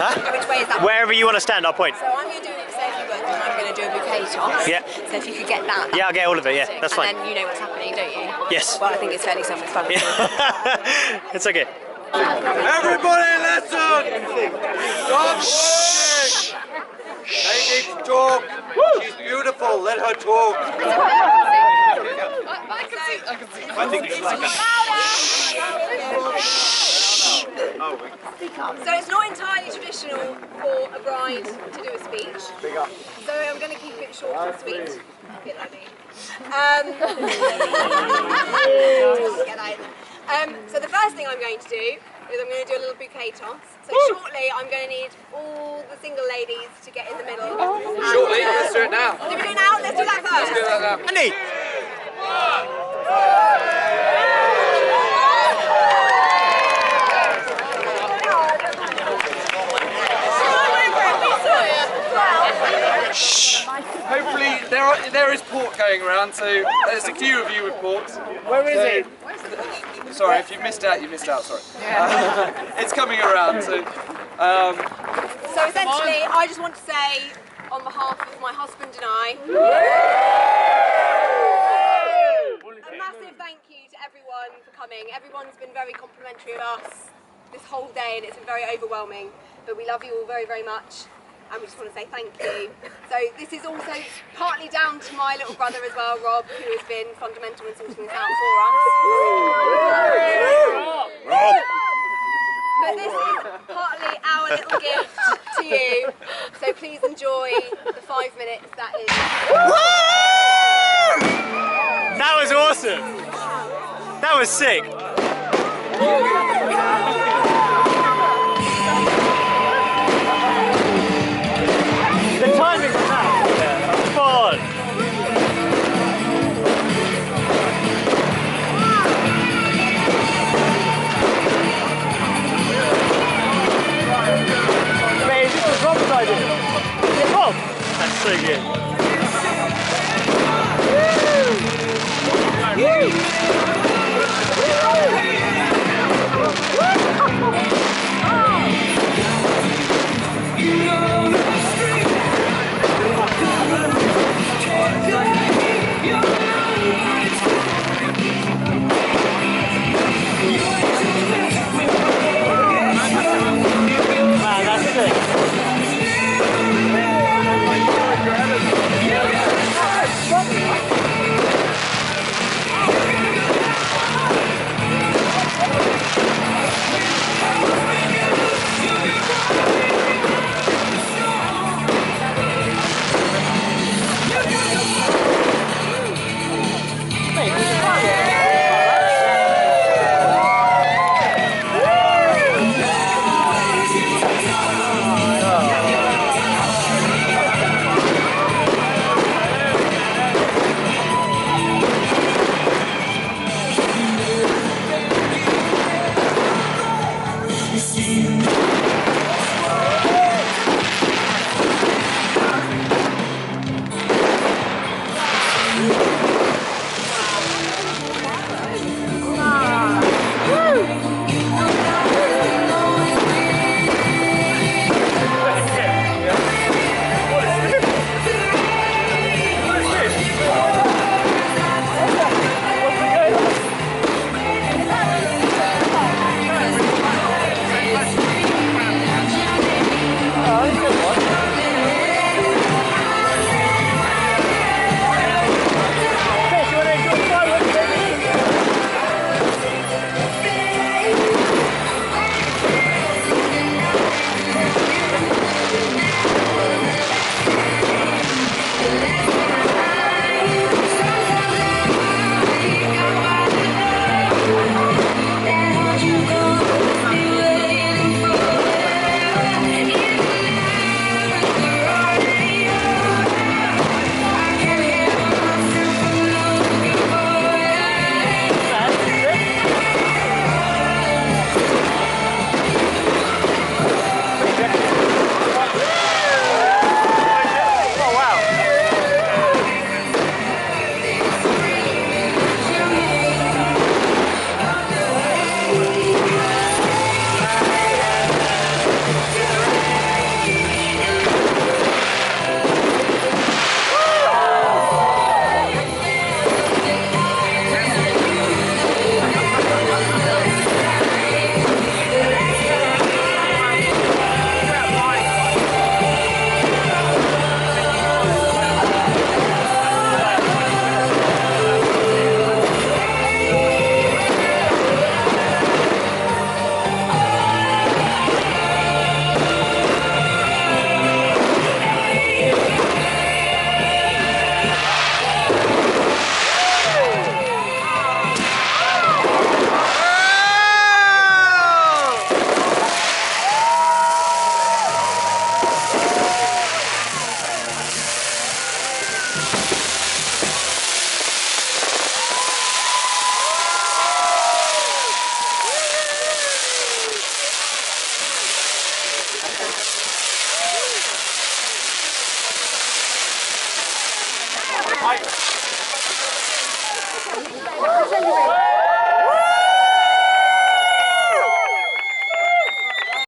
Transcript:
Huh? Which way is that? Wherever you want to stand, I'll point. So I'm going to do it, say if you would, I'm going to do a bouquet toss. Yeah. So if you could get that. Yeah, I'll get all of it, yeah, that's fine. And then you know what's happening, don't you? Yes. Well, I think it's fairly self-explanatory. It's okay. Everybody listen! Stop talking! They need to talk. She's beautiful, let her talk. I think it's like So it's not entirely traditional for a bride to do a speech. So I'm going to keep it short and sweet. A bit like me. So the first thing I'm going to do is I'm going to do a little bouquet toss. So shortly I'm going to need all the single ladies to get in the middle. shortly, let's do it now. Do we do it now? Let's do that first. Let's do that now. Andy! Hopefully there is pork going around, so there's a few of you with porks. Where is it? Sorry, if you missed out, you missed out, sorry. It's coming around, so... So essentially, I just want to say, on behalf of my husband and I, a massive thank you to everyone for coming. Everyone's been very complimentary of us this whole day, and it's been very overwhelming. But we love you all very, very much, and we just want to say thank you. So this is also partly down to my little brother as well, Rob, who has been fundamental in sorting this out for us. Rob! But this is partly our little gift to you, so please enjoy the 5 minutes that is. That was awesome! That was sick! The timing was that! Fun! That's so good. Man, that's sick. Hey.